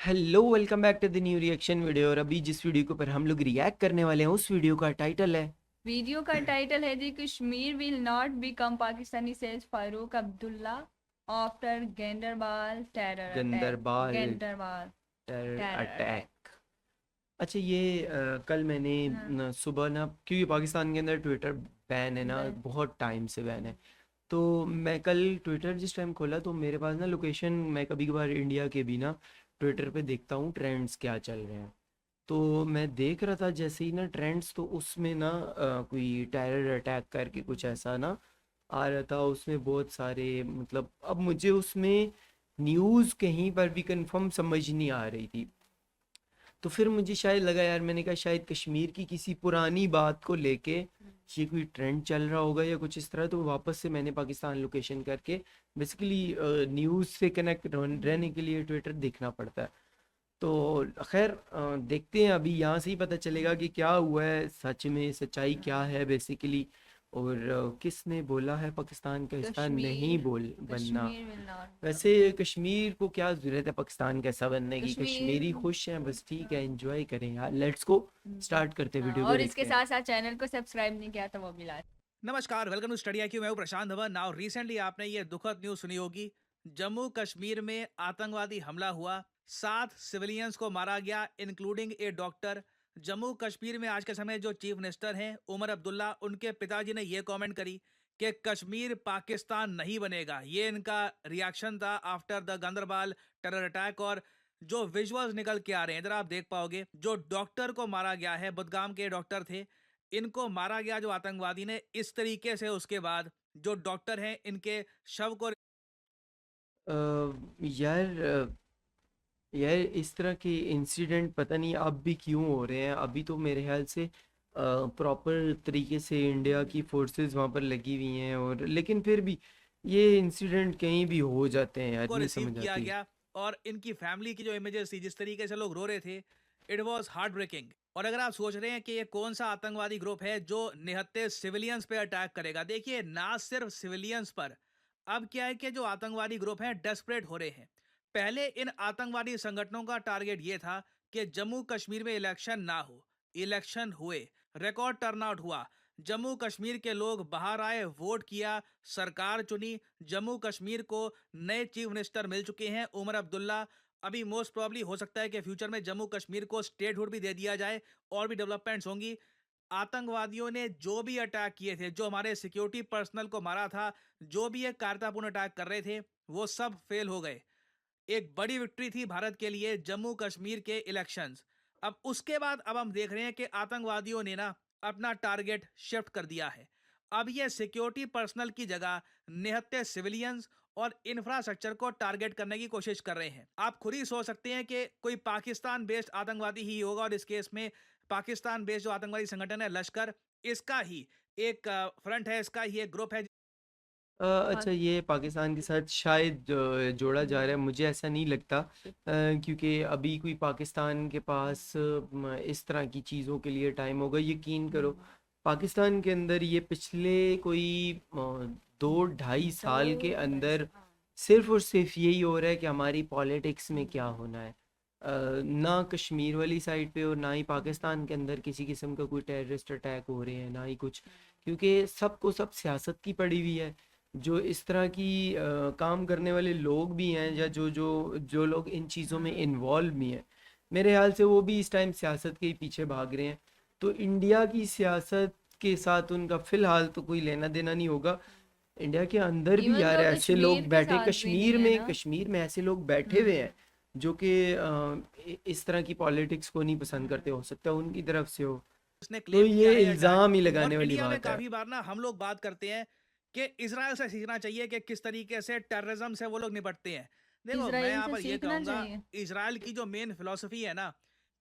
Hello welcome back to the new reaction video. और अभी जिस वीडियो के ऊपर हम लोग रिएक्ट करने वाले हैं उस वीडियो का टाइटल है वीडियो का टाइटल है जी Kashmir will not become Pakistani says Farooq Abdullah after Ganderbal terror attack. Ganderbal Ganderbal terror terror attack. Attack. अच्छा ये कल मैंने हाँ। सुबह ना, क्योंकि पाकिस्तान के अंदर ट्विटर बैन है ना, बस। बहुत टाइम से बैन है। तो मैं कल ट्विटर जिस टाइम खोला तो मेरे पास ना लोकेशन, मैं कभी कभार इंडिया के भी ना ट्विटर पे देखता हूँ ट्रेंड्स क्या चल रहे हैं। तो मैं देख रहा था जैसे ही ना ट्रेंड्स, तो उसमें ना कोई टेरर अटैक करके कुछ ऐसा ना आ रहा था। उसमें बहुत सारे, मतलब अब मुझे उसमें न्यूज़ कहीं पर भी कंफर्म समझ नहीं आ रही थी। तो फिर मुझे शायद लगा, यार मैंने कहा शायद कश्मीर की किसी पुरानी बात को लेके ये कोई ट्रेंड चल रहा होगा या कुछ इस तरह। तो वापस से मैंने पाकिस्तान लोकेशन करके बेसिकली न्यूज़ से कनेक्ट रहने के लिए ट्विटर देखना पड़ता है। तो खैर देखते हैं, अभी यहाँ से ही पता चलेगा कि क्या हुआ है, सच में सच्चाई क्या है बेसिकली। और किसने बोला है पाकिस्तान का हिस्सा नहीं कश्मीर बोल बनना। Kashmir will not. वैसे कश्मीर को क्या ज़रूरत है पाकिस्तान का हिस्सा बनने की, कश्मीर। कश्मीरी खुश हैं बस, ठीक है, एंजॉय करें यार। लेट्स गो, स्टार्ट करते हैं, हाँ, वीडियो को और इसके देखते हैं। साथ साथ चैनल को सब्सक्राइब नहीं किया तो वो भी ला। नमस्कार, वेलकम टू स्टडी आईक्यू। मैं हूं प्रशांत धवन। नाउ रिसेंटली आपने ये दुखद न्यूज़ सुनी होगी। जम्मू कश्मीर में आतंकवादी हमला हुआ, 7 सिविलियंस को मारा गया इंक्लूडिंग ए डॉक्टर। जम्मू कश्मीर में आज के समय जो चीफ मिनिस्टर हैं उमर अब्दुल्ला, उनके पिताजी ने ये कमेंट करी कि कश्मीर पाकिस्तान नहीं बनेगा। ये इनका रिएक्शन था after the Ganderbal terror attack. और जो विजुअल्स निकल के आ रहे हैं इधर आप देख पाओगे, जो डॉक्टर को मारा गया है, बुदगाम के डॉक्टर थे, इनको मारा गया जो आतंकवादी ने इस तरीके से। उसके बाद जो डॉक्टर हैं इनके शव को अ, यार यार इस तरह के इंसिडेंट पता नहीं अब भी क्यों हो रहे हैं। अभी तो मेरे ख्याल से प्रॉपर तरीके से इंडिया की फोर्सेस वहाँ पर लगी हुई हैं, और लेकिन फिर भी ये इंसिडेंट कहीं भी हो जाते हैं यार, को नहीं रिसीव समझ किया आती। गया। और इनकी फैमिली की जो इमेजेस थी, जिस तरीके से लोग रो रहे थे, इट वॉज हार्ट ब्रेकिंग। और अगर आप सोच रहे हैं कि ये कौन सा आतंकवादी ग्रुप है जो निहत्थे सिविलियंस पे अटैक करेगा, देखिए ना सिर्फ सिविलियंस पर। अब क्या है कि जो आतंकवादी ग्रुप हैं डेस्परेट हो रहे हैं। पहले इन आतंकवादी संगठनों का टारगेट ये था कि जम्मू कश्मीर में इलेक्शन ना हो। इलेक्शन हुए, रिकॉर्ड टर्नआउट हुआ, जम्मू कश्मीर के लोग बाहर आए, वोट किया, सरकार चुनी। जम्मू कश्मीर को नए चीफ मिनिस्टर मिल चुके हैं, उमर अब्दुल्ला। अभी मोस्ट प्रॉब्ली हो सकता है कि फ्यूचर में जम्मू कश्मीर को स्टेटहुड भी दे दिया जाए और भी डेवलपमेंट्स होंगी। आतंकवादियों ने जो भी अटैक किए थे, जो हमारे सिक्योरिटी पर्सनल को मारा था, जो भी एक कायरतापूर्ण अटैक कर रहे थे, वो सब फेल हो गए। एक बड़ी विक्ट्री थी भारत के लिए जम्मू कश्मीर के इलेक्शंस। अब उसके बाद अब हम देख रहे हैं कि आतंकवादियों ने ना अपना टारगेट शिफ्ट कर दिया है। अब ये सिक्योरिटी पर्सनल की जगह निहत्थे सिविलियंस और इंफ्रास्ट्रक्चर को टारगेट करने की कोशिश कर रहे हैं। आप खुद ही सोच सकते हैं कि कोई पाकिस्तान बेस्ड आतंकवादी ही होगा, और इस केस में पाकिस्तान बेस्ड जो आतंकवादी संगठन है लश्कर, इसका ही एक फ्रंट है, इसका ही एक ग्रुप है। हाँ। अच्छा ये पाकिस्तान के साथ शायद जोड़ा जा रहा है, मुझे ऐसा नहीं लगता। क्योंकि अभी कोई पाकिस्तान के पास इस तरह की चीज़ों के लिए टाइम होगा, यकीन करो। पाकिस्तान के अंदर ये पिछले कोई 2-2.5 साल के अंदर सिर्फ और सिर्फ यही हो रहा है कि हमारी पॉलिटिक्स में क्या होना है। ना कश्मीर वाली साइड पे और ना ही पाकिस्तान के अंदर किसी किस्म का कोई टेररिस्ट अटैक हो रहे हैं, ना ही कुछ। क्योंकि सबको सब सियासत की पड़ी हुई है। जो इस तरह की काम करने वाले लोग भी हैं, या जो जो जो लोग इन चीज़ों में इन्वॉल्व भी हैं, मेरे ख्याल से वो भी इस टाइम सियासत के ही पीछे भाग रहे हैं। तो इंडिया की सियासत के साथ उनका फ़िलहाल तो कोई लेना देना नहीं होगा। इंडिया के अंदर भी इवन यार तो ऐसे कश्मीर लोग के बैठे, साथ भी नहीं है ना। कश्मीर में ऐसे लोग बैठे हुए हैं जो कि इस तरह की पॉलिटिक्स को नहीं पसंद करते, हो सकता है उनकी तरफ से हो। उसने तो क्लेम किया ये है अटैक। इल्ज़ाम ही और लगाने वाली इंडिया में बात है। काफी बार ना हम लोग बात करते हैं कि इसराइल से सीखना चाहिए कि किस तरीके से टेररिज्म से वो लोग निपटते हैं। देखो, मैं इसराइल यहाँ से पर ये सीखना कहूंगा, चाहिए। इसराइल की जो मेन फिलॉसफी है ना,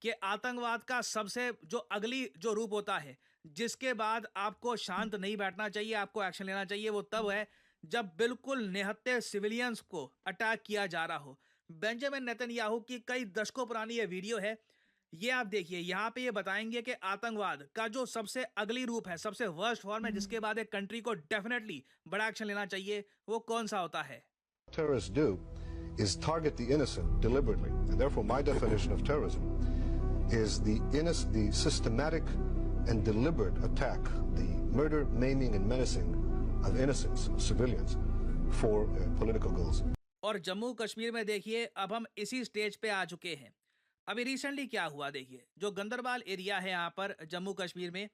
कि आतंकवाद का सबसे जो अगली जो रूप होता है, जिसके बाद आपको शांत नहीं बैठना चाहिए, आपको एक्शन लेना चाहिए, वो तब है जब बिल्कुल निहत्थे सिविलियंस को अटैक किया जा रहा हो। बेंजामिन नेतन्याहू की कई दशकों पुरानी ये वीडियो है। ये आप देखिए, यहाँ पे ये बताएंगे कि आतंकवाद का जो सबसे अगली रूप है, सबसे वर्स्ट फॉर्म है, जिसके बाद एक कंट्री को डेफिनेटली बड़ा एक्शन लेना चाहिए, वो कौन सा होता है। terrorists do is target the innocent deliberately. And therefore, my definition of terrorism is the systematic and deliberate attack, the murder, maiming, and menacing of innocents, civilians, for political goals. और जम्मू कश्मीर में देखिए अब हम इसी स्टेज पे आ चुके हैं। अभी रिसेंटली क्या हुआ देखिए, जो गंदरबाल एरिया है यहाँ पर जम्मू कश्मीर में,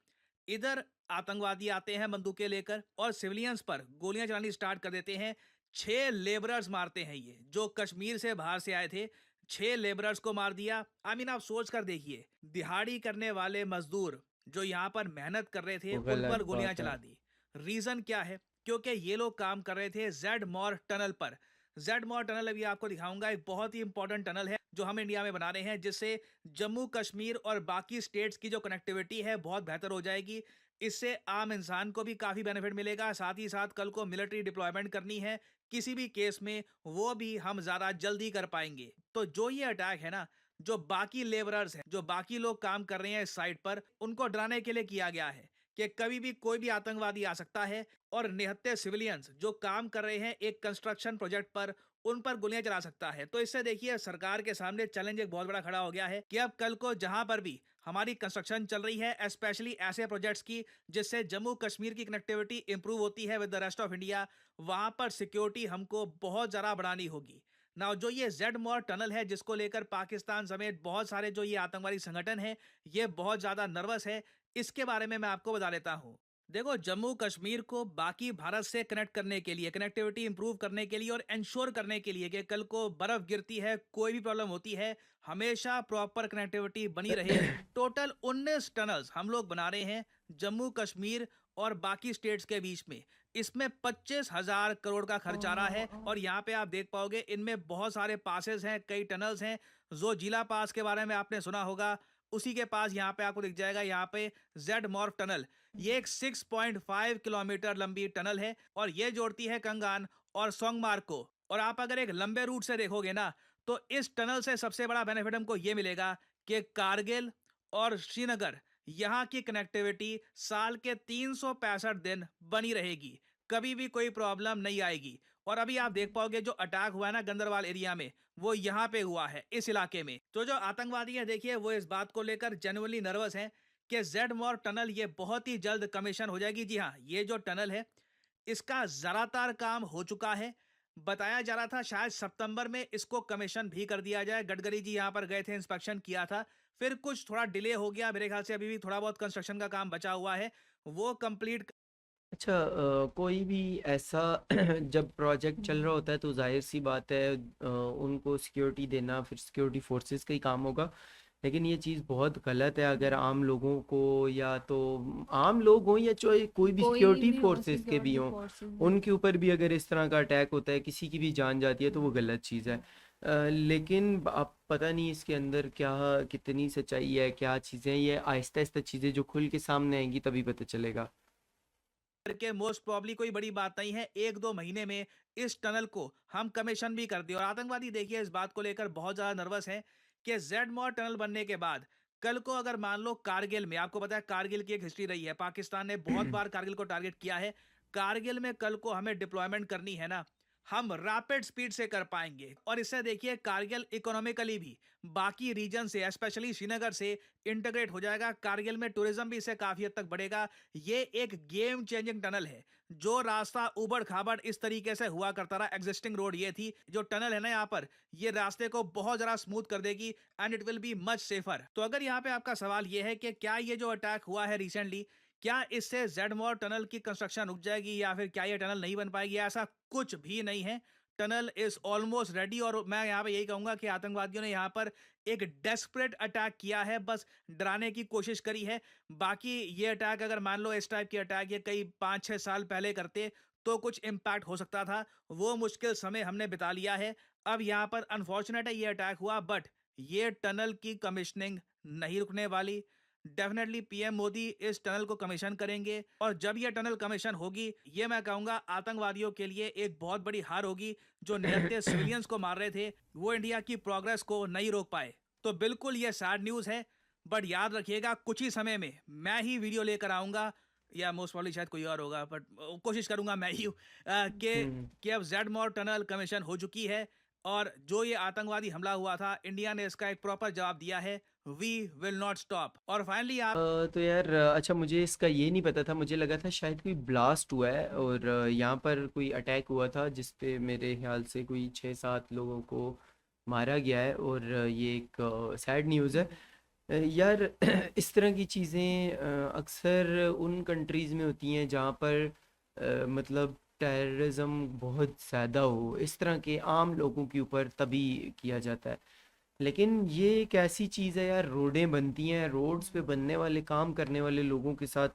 इधर आतंकवादी आते हैं बंदूकें लेकर और सिविलियंस पर गोलियां चलानी स्टार्ट कर देते हैं। 6 लेबरर्स मारते हैं ये, जो कश्मीर से बाहर से आए थे। 6 लेबरर्स को मार दिया। आप सोच कर देखिए, दिहाड़ी करने वाले मजदूर जो यहाँ पर मेहनत कर रहे थे वो उन पर गलत गोलियां बात है। चला दी। रीजन क्या है? क्योंकि ये लोग काम कर रहे थे जेड मॉर टनल पर। जेड मॉर टनल अभी आपको दिखाऊंगा, एक बहुत ही इंपॉर्टेंट टनल है जो हम इंडिया में बना रहे हैं, जिससे जम्मू कश्मीर और बाकी स्टेट्स की जो कनेक्टिविटी है बहुत बेहतर हो जाएगी। इससे आम इंसान को भी काफी बेनिफिट मिलेगा। साथ ही साथ कल को मिलिट्री डिप्लॉयमेंट करनी है किसी भी केस में, वो भी हम ज्यादा जल्दी कर पाएंगे। तो जो ये अटैक है ना, जो बाकी लेबरर्स हैं, जो बाकी लोग काम कर रहे हैं इस साइट पर, उनको डराने के लिए किया गया है कि कभी भी कोई भी आतंकवादी आ सकता है और निहत्थे सिविलियंस जो काम कर रहे हैं एक कंस्ट्रक्शन प्रोजेक्ट पर, उन पर गोलियां चला सकता है। तो इससे देखिए सरकार के सामने चैलेंज एक बहुत बड़ा खड़ा हो गया है कि अब कल को जहां पर भी हमारी कंस्ट्रक्शन चल रही है, स्पेशली ऐसे प्रोजेक्ट्स की जिससे जम्मू कश्मीर की कनेक्टिविटी इंप्रूव होती है with the rest of India, वहां पर सिक्योरिटी हमको बहुत ज्यादा बढ़ानी होगी ना। जो ये जेड मॉर टनल है, जिसको लेकर पाकिस्तान समेत बहुत सारे जो ये आतंकवादी संगठन है, ये बहुत ज्यादा नर्वस है। इसके बारे में मैं आपको बता देता हूं। देखो, जम्मू कश्मीर को बाकी भारत से कनेक्ट करने के लिए, कनेक्टिविटी इंप्रूव करने के लिए और इंश्योर करने के लिए कि कल को बर्फ गिरती है, कोई भी प्रॉब्लम होती है, हमेशा प्रॉपर कनेक्टिविटी बनी रहे, टोटल 19 टनल्स हम लोग बना रहे हैं जम्मू कश्मीर और बाकी स्टेट्स के बीच में। इसमें 25,000 करोड़ का खर्च आ रहा है और यहाँ पे आप देख पाओगे इनमें बहुत सारे पासेस हैं, कई टनल्स हैं। जो जिला पास के बारे में आपने सुना होगा, उसी के पास यहाँ पे आपको दिख जाएगा, यहाँ पे जेड मॉर्फ टनल। ये एक 6.5 किलोमीटर लंबी टनल है और ये जोड़ती है कंगान और सोंगमार्ग को। और आप अगर एक लंबे रूट से देखोगे ना, तो इस टनल से सबसे बड़ा बेनिफिट हमको ये मिलेगा कि कारगिल और श्रीनगर, यहाँ की कनेक्टिविटी साल के 365 दिन बनी रहेगी, कभी भी कोई प्रॉब्लम नहीं आएगी। और अभी आप देख पाओगे जो अटैक हुआ है ना गंदरबाल एरिया में, वो यहाँ पे हुआ है इस इलाके में। तो जो आतंकवादी है देखिए, वो इस बात को लेकर जेन्युइनली नर्वस हैं कि जेड मॉर टनल ये बहुत ही जल्द कमीशन हो जाएगी। जी हाँ, ये जो टनल है इसका ज़्यादातर काम हो चुका है। बताया जा रहा था शायद सितंबर में इसको कमीशन भी कर दिया जाए। गडकरी जी यहाँ पर गए थे, इंस्पेक्शन किया था, फिर कुछ थोड़ा डिले हो गया। मेरे ख्याल से अभी भी थोड़ा बहुत कंस्ट्रक्शन का काम बचा हुआ है, वो कंप्लीट। अच्छा, कोई भी ऐसा जब प्रोजेक्ट चल रहा होता है तो जाहिर सी बात है उनको सिक्योरिटी देना फिर सिक्योरिटी फोर्सेस का ही काम होगा। लेकिन ये चीज़ बहुत गलत है अगर आम लोगों को, या तो आम लोग हों या कोई भी सिक्योरिटी फोर्सेस के भी हों, उनके ऊपर भी अगर इस तरह का अटैक होता है, किसी की भी जान जाती है, तो वो गलत चीज़ है। लेकिन अब पता नहीं इसके अंदर क्या कितनी सच्चाई है, क्या चीज़ें, ये आहिस्ता आहिस्ता चीज़ें जो खुल के सामने आएंगी तभी पता चलेगा। के मोस्ट प्रॉब्ली कोई बड़ी बात नहीं है, 1-2 महीने में इस टनल को हम कमीशन भी कर दिए। और आतंकवादी देखिए इस बात को लेकर बहुत ज्यादा नर्वस है कि जेड मॉर टनल बनने के बाद कल को अगर मान लो कारगिल में, आपको पता है कारगिल की एक हिस्ट्री रही है, पाकिस्तान ने बहुत बार कारगिल को टारगेट किया है, कारगिल में कल को हमें डिप्लॉयमेंट करनी है ना, हम रैपिड स्पीड से कर पाएंगे। और इससे देखिए कारगिल इकोनॉमिकली भी बाकी रीजन से, स्पेशली श्रीनगर से इंटीग्रेट हो जाएगा। कारगिल में टूरिज्म भी इससे काफी हद तक बढ़ेगा। ये एक गेम चेंजिंग टनल है। जो रास्ता उबड़ खाबड़ इस तरीके से हुआ करता रहा, एग्जिस्टिंग रोड ये थी, जो टनल है ना यहाँ पर, ये रास्ते को बहुत ज्यादा स्मूथ कर देगी and it will be much safer. तो अगर यहाँ पे आपका सवाल ये है कि क्या ये जो अटैक हुआ है रिसेंटली, क्या इससे जेड मॉर टनल की कंस्ट्रक्शन रुक जाएगी या फिर क्या ये टनल नहीं बन पाएगी, ऐसा कुछ भी नहीं है। Tunnel is almost ready. और मैं यहाँ पे यही कहूंगा कि आतंकवादियों ने यहाँ पर एक डेस्परेट अटैक किया है, बस डराने की कोशिश करी है। बाकी ये अटैक अगर मान लो इस टाइप की अटैक ये कई 5-6 साल पहले करते तो कुछ इम्पैक्ट हो सकता था, वो मुश्किल समय हमने बिता लिया है। अब यहाँ पर अनफॉर्चुनेट है ये अटैक हुआ, बट ये टनल की कमिश्निंग नहीं रुकने वाली। डेफिनेटली पीएम मोदी इस टनल को कमीशन करेंगे और जब ये टनल कमीशन होगी, ये मैं कहूंगा आतंकवादियों के लिए एक बहुत बड़ी हार होगी। जो निहत्थे सिविलियंस को मार रहे थे, वो इंडिया की प्रोग्रेस को नहीं रोक पाए। तो बिल्कुल ये सैड न्यूज है, बट याद रखिएगा कुछ ही समय में मैं ही वीडियो लेकर आऊंगा, या मोस्ट प्रॉब्ली शायद कोई और होगा, बट कोशिश करूंगा मैं ही कि अब जेड मॉर टनल कमीशन हो चुकी है और जो ये आतंकवादी हमला हुआ था, इंडिया ने इसका एक प्रॉपर जवाब दिया है, वी विल नॉट स्टॉप। और फाइनली आप तो यार अच्छा मुझे इसका ये नहीं पता था, मुझे लगा था शायद कोई ब्लास्ट हुआ है और यहाँ पर कोई अटैक हुआ था जिस पे मेरे ख्याल से कोई 6-7 लोगों को मारा गया है और ये एक सैड न्यूज़ है। यार इस तरह की चीज़ें अक्सर उन कंट्रीज़ में होती हैं जहाँ पर मतलब टेररिज्म बहुत ज़्यादा हो, इस तरह के आम लोगों के ऊपर तभी किया जाता है। लेकिन ये एक ऐसी चीज़ है यार, रोडें बनती हैं, रोड्स पे बनने वाले काम करने वाले लोगों के साथ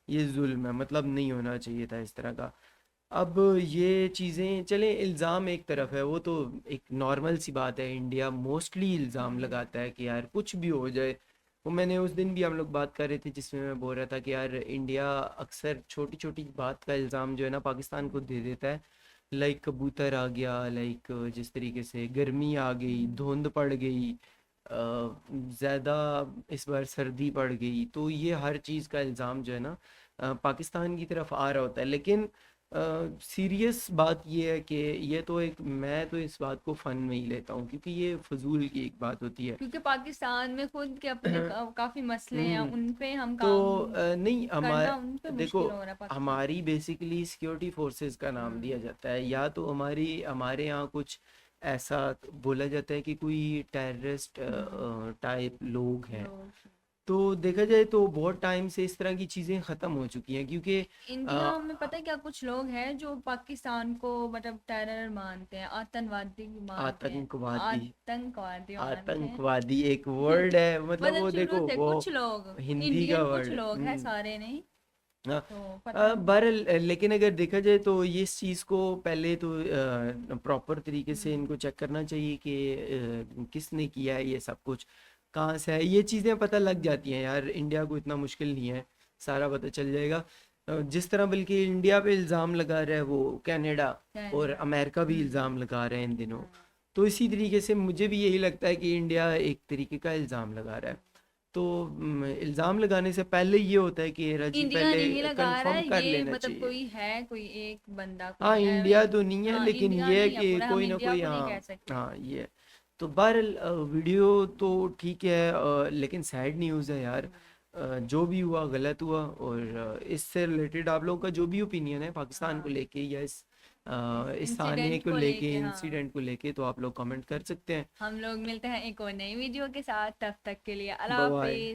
ये जुल्म है, मतलब नहीं होना चाहिए था इस तरह का। अब ये चीज़ें चलें, इल्ज़ाम एक तरफ है, वो तो एक नॉर्मल सी बात है, इंडिया मोस्टली इल्ज़ाम लगाता है कि यार कुछ भी हो जाए। वो मैंने उस दिन भी हम लोग बात कर रहे थे जिसमें मैं बोल रहा था कि यार इंडिया अक्सर छोटी छोटी बात का इल्ज़ाम जो है ना पाकिस्तान को दे देता है। लाइक कबूतर आ गया, लाइक जिस तरीके से गर्मी आ गई, धुंध पड़ गई, ज़्यादा इस बार सर्दी पड़ गई, तो ये हर चीज़ का इल्ज़ाम जो है ना पाकिस्तान की तरफ आ रहा होता है। लेकिन सीरियस बात ये है कि ये तो एक, मैं तो इस बात को फ़न में ही लेता हूँ क्योंकि ये फजूल की एक बात होती है। क्योंकि पाकिस्तान में खुद के अपने काफी मसले हैं, हम्म, उन पे हम तो काम नहीं करना उन पे देखो, मुश्किल हो रहा है पाकिस्तान। हमारी बेसिकली सिक्योरिटी फोर्सेस का नाम दिया जाता है, या तो हमारे यहाँ कुछ ऐसा बोला जाता है कि कोई टेररिस्ट टाइप लोग हैं। तो देखा जाए तो बहुत टाइम से इस तरह की चीज़ें ख़त्म हो चुकी हैं क्योंकि इंडिया में पता है क्या, कुछ लोग हैं जो पाकिस्तान को मतलब टेरर मानते हैं, आतंकवादी मानते हैं, आतंकवादी आतंकवादी मानते हैं। आतंकवादी एक वर्ड है, मतलब मतलब वो शुरू देखो से वो कुछ लोग, हिंदी का इंडियन कुछ वर्ड लोग हैं, है। सारे नहीं। हाँ, तो पता नहीं। बहरहाल लेकिन अगर देखा जाए तो ये इस चीज़ को पहले तो प्रॉपर तरीके से इनको चेक करना चाहिए कि किसने किया है ये सब कुछ, कहाँ से है। ये चीज़ें पता लग जाती हैं यार, इंडिया को इतना मुश्किल नहीं है, सारा पता चल जाएगा। जिस तरह बल्कि इंडिया पे इल्ज़ाम लगा रहा है वो कनाडा और कनाडा। अमेरिका भी इल्ज़ाम लगा रहे हैं इन दिनों। तो इसी तरीके से मुझे भी यही लगता है कि इंडिया एक तरीके का इल्ज़ाम लगा रहा है। तो इल्ज़ाम लगाने से पहले ये होता है कि राजी इंडिया पहले नहीं लगा रहा कंफर्म है कर ये, लेना मतलब चाहिए। कोई है, कोई एक बंदा, हाँ कोई इंडिया तो नहीं है, हाँ लेकिन इंडिया ये है नहीं है कि पूरा, हम कोई ना इंडिया कोई, को नहीं हाँ कह सकते। हाँ ये है। तो बहरहाल वीडियो तो ठीक है, लेकिन सैड न्यूज़ है यार। जो भी हुआ गलत हुआ, और इससे रिलेटेड आप लोगों का जो भी ओपिनियन है पाकिस्तान को हाँ, लेके या इस ताने इंसिडेंट को को लेके, लेके। हाँ, इंसिडेंट को लेके, तो आप लोग कमेंट कर सकते हैं। हम लोग मिलते हैं एक और नई वीडियो के साथ, तब तक के लिए अल्लाह बाय बाय। हाफिज।